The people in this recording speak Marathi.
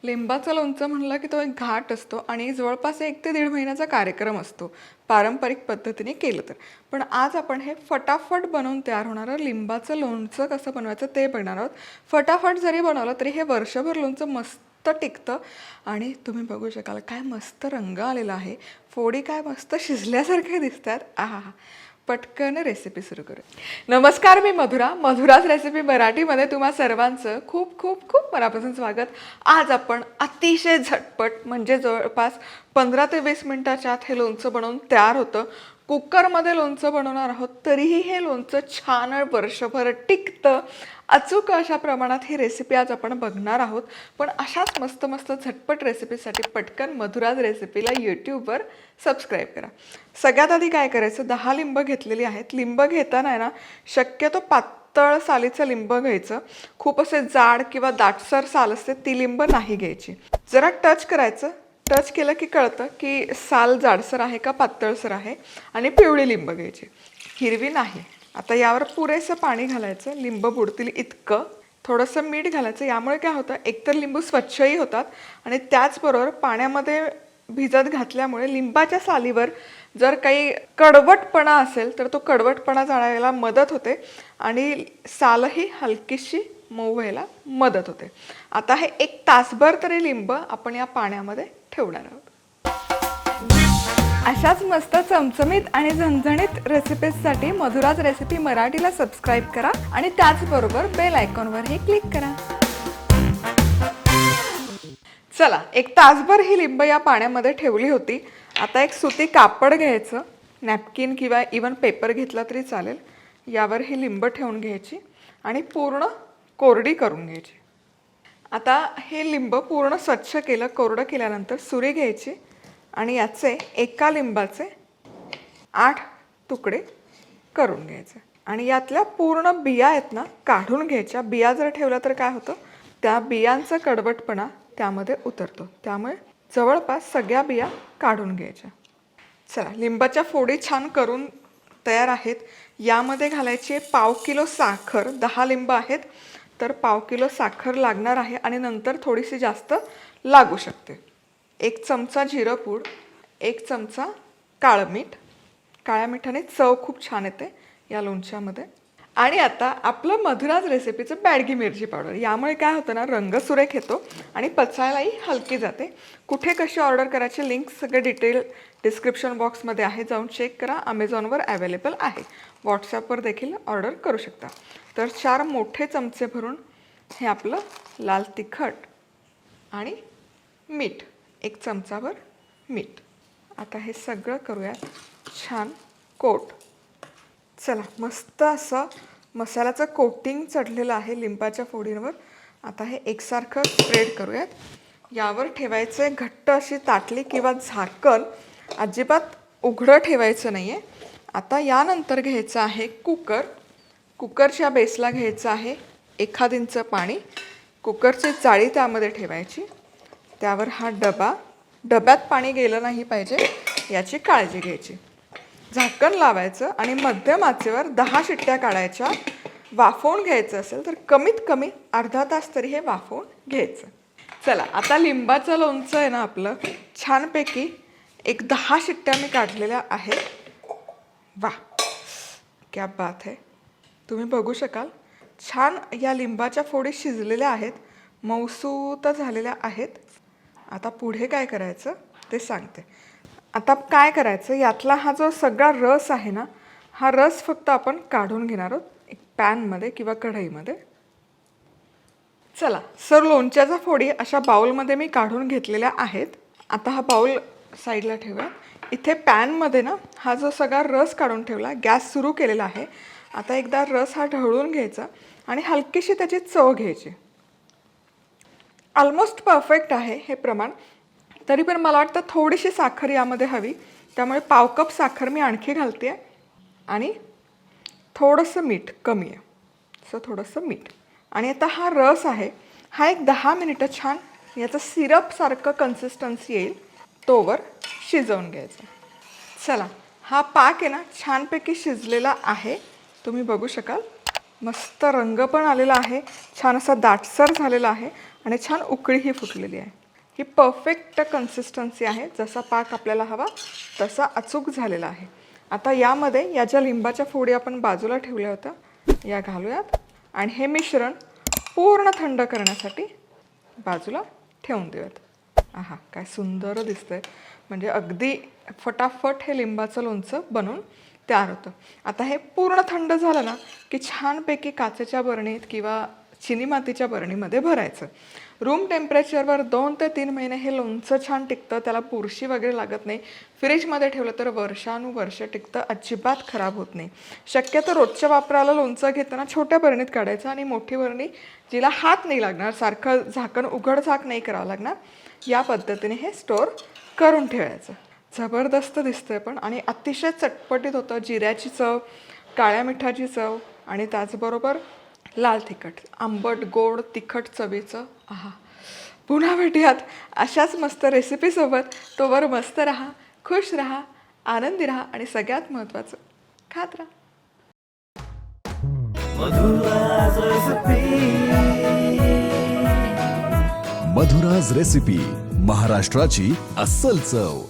लिंबाचं लोणचं म्हणलं की तो एक घाट असतो आणि जवळपास 1 ते 1.5 महिन्याचा कार्यक्रम असतो पारंपरिक पद्धतीने केलं तर. पण आज आपण हे फटाफट बनवून तयार होणारं लिंबाचं लोणचं कसं बनवायचं ते बघणार आहोत. फटाफट जरी बनवलं तरी हे वर्षभर लोणचं मस्त टिकतं आणि तुम्ही बघू शकाल काय मस्त रंग आलेला आहे. फोडी काय मस्त शिजल्यासारखे दिसतात. आहा, पटकन रेसिपी सुरू करूया. नमस्कार, मी मधुराज रेसिपी मराठीमध्ये तुम्हा सर्वांचं खूप खूप खूप मनापासून स्वागत. आज आपण अतिशय झटपट म्हणजे जवळपास 15 ते 20 मिनिटाच्या आत हे लोणचं बनवून तयार होतं. कुकरमध्ये लोणचं बनवणार आहोत तरीही हे लोणचं छान वर्षभर टिकतं. अचूक अशा प्रमाणात ही रेसिपी आज आपण बघणार आहोत. पण अशाच मस्त मस्त झटपट रेसिपीसाठी पटकन मधुराज रेसिपीला यूट्यूबवर सबस्क्राईब करा. सगळ्यात आधी काय करायचं, 10 लिंब घेतलेली आहेत. लिंब घेताना आहे ना शक्यतो पातळ सालीचं लिंब घ्यायचं. खूप असे जाड किंवा दाटसर साल असते ती लिंब नाही घ्यायची. जरा टच करायचं, टच केलं की कळतं की साल जाडसर आहे का पातळसर आहे. आणि पिवळी लिंब घ्यायची, हिरवी नाही. आता यावर पुरेसं पाणी घालायचं, लिंब बुडतील इतकं. थोडंसं मीठ घालायचं. यामुळे काय होतं, एकतर लिंबू स्वच्छही होतात आणि त्याचबरोबर पाण्यामध्ये भिजत घातल्यामुळे लिंबाच्या सालीवर जर काही कडवटपणा असेल तर तो कडवटपणा जाण्याला मदत होते आणि सालही हलकीशी मऊ व्हायला मदत होते. आता हे 1 तासभर तरी लिंब आपण या पाण्यामध्ये ठेवणार आहोत. अशाच मस्त चमचमीत आणि झणझणीत रेसिपीजसाठी मधुराज रेसिपी मराठीला सबस्क्राईब करा आणि त्याचबरोबर बेल आयकॉनवरही क्लिक करा. चला, 1 तासभर ही लिंब या पाण्यामध्ये ठेवली होती. आता एक सुती कापड घ्यायचं, नॅपकिन किंवा इवन पेपर घेतला तरी चालेल. यावर ही लिंब ठेवून घ्यायची आणि पूर्ण कोरडी करून घ्यायची. आता हे लिंब पूर्ण स्वच्छ केलं, कोरडं केल्यानंतर सुरी घ्यायची आणि याचे एका लिंबाचे 8 तुकडे करून घ्यायचे आणि यातल्या पूर्ण बिया आहेत ना काढून घ्यायच्या. बिया जर ठेवल्या तर काय होतं, त्या बियांचा कडवटपणा त्यामध्ये उतरतो. त्यामुळे जवळपास सगळ्या बिया काढून घ्यायच्या. चला, लिंबाच्या फोडी छान करून तयार आहेत. यामध्ये घालायची आहे 1/2 किलो साखर. 10 लिंब आहेत तर 1/2 किलो साखर लागणार आहे आणि नंतर थोडीशी जास्त लागू शकते. 1 चमचा जिरंपूड, 1 चमचा काळं मीठ. काळ्या मिठाने चव खूप छान येते या लोणच्यामध्ये. आणि आता आपलं मधुराज रेसिपीचं बॅडगी मिरची पावडर. यामुळे काय होतं ना, रंग सुरेख येतो आणि पचायलाही हलकी जाते. कुठे कशी ऑर्डर करायची लिंक सगळे डिटेल डिस्क्रिप्शन बॉक्समध्ये आहे, जाऊन चेक करा. अमेझॉनवर अवेलेबल आहे, व्हॉट्सॲपवर देखील ऑर्डर करू शकता. तर 4 मोठे चमचे भरून हे आपलं लाल तिखट आणि मीठ, 1 चमचाभर मीठ. आता हे सगळं करूया छान कोट. चला, मस्त असं मसाल्याचं कोटिंग चढलेलं आहे लिंबाच्या फोडींवर. आता हे एकसारखं स्प्रेड करूयात. यावर ठेवायचं आहे घट्ट अशी ताटली किंवा झाकण. अजिबात उघडं ठेवायचं नाही आहे. आता यानंतर घ्यायचं आहे कुकर. कुकरच्या बेसला घ्यायचं आहे 1 इंच पाणी. कुकरची जाळी त्यामध्ये ठेवायची. त्यावर हा डबा. डब्यात पाणी गेलं नाही पाहिजे याची काळजी घ्यायची. झाकण लावायचं आणि मध्यम आचेवर 10 शिट्ट्या काढायच्या. वाफवून घ्यायचं असेल तर कमीत कमी अर्धा तास तरी हे वाफवून घ्यायचं. चला, आता लिंबाचं लोणचं आहे ना आपलं छानपैकी 10 शिट्ट्या मी काढलेल्या आहेत. वा, क्या बात है. तुम्ही बघू शकाल छान या लिंबाच्या फोडी शिजलेल्या आहेत, मऊसूत झालेल्या आहेत. आता पुढे काय करायचं ते सांगते. आता काय करायचं, यातला हा जो सगळा रस आहे ना, हा रस फक्त आपण काढून घेणार आहोत एक पॅनमध्ये किंवा कढईमध्ये. चला, लोणच्याच्या फोडी अशा बाउलमध्ये मी काढून घेतलेल्या आहेत. आता हा बाउल साईडला ठेवा. इथे पॅनमध्ये ना हा जो सगळा रस काढून ठेवला, गॅस सुरू केलेला आहे. आता एकदा रस हा ढवळून घ्यायचा आणि हलकीशी त्याची चव घ्यायची. ऑलमोस्ट परफेक्ट आहे हे प्रमाण. तरी पण मला वाटतं थोडीशी साखर यामध्ये हवी, त्यामुळे 1/2 कप साखर मी आणखी घालते आणि थोडंसं मीठ कमी आहे, असं थोडंसं मीठ. आणि आता हा रस आहे हा 10 मिनिटं छान याचं सिरपसारखं कन्सिस्टन्सी येईल तोवर शिजवून घ्यायचं. चला, हा पाक आहे ना छानपैकी शिजलेला आहे. तुम्ही बघू शकाल मस्त रंग पण आलेला आहे, छान असा दाटसर झालेला आहे आणि छान उकळीही फुटलेली आहे. ही परफेक्ट कन्सिस्टन्सी आहे. जसा पाक आपल्याला हवा तसा अचूक झालेला आहे. आता यामध्ये या ज्या लिंबाच्या फोडी आपण बाजूला ठेवल्या होत्या या घालूयात आणि हे मिश्रण पूर्ण थंड करण्यासाठी बाजूला ठेवून देऊयात. आहा, काय सुंदर दिसतंय. म्हणजे अगदी फटाफट हे लिंबाचं लोणचं बनून तयार होतं. आता हे पूर्ण थंड झालं ना की छानपैकी काचेच्या बरणीत किंवा चिनी मातीच्या बरणीमध्ये भरायचं. रूम टेम्परेचरवर 2 ते 3 महिने हे लोणचं छान टिकतं. त्याला बुरशी वगैरे लागत नाही. फ्रीजमध्ये ठेवलं तर वर्षानुवर्ष टिकतं, अजिबात खराब होत नाही. शक्यतो रोजच्या वापराला लोणचं घेताना छोट्या बरणीत काढायचं आणि मोठी बरणी जिला हात नाही लागणार, सारखं झाकण उघड झाक नाही करावं लागणार, या पद्धतीने हे स्टोअर करून ठेवायचं. जबरदस्त दिसतंय पण आणि अतिशय चटपटीत होतं. जिऱ्याची चव, काळ्या मिठाची चव आणि त्याचबरोबर लाल तिखट, आंबट गोड तिखट चवीचं. आहा, पुन्हा भेटूयात अशाच मस्त रेसिपीसोबत. तोवर मस्त राहा, खुश राहा, आनंदी राहा आणि सगळ्यात महत्त्वाचं खात राहा. मधुराज रेसिपी, महाराष्ट्राची अस्सल चव.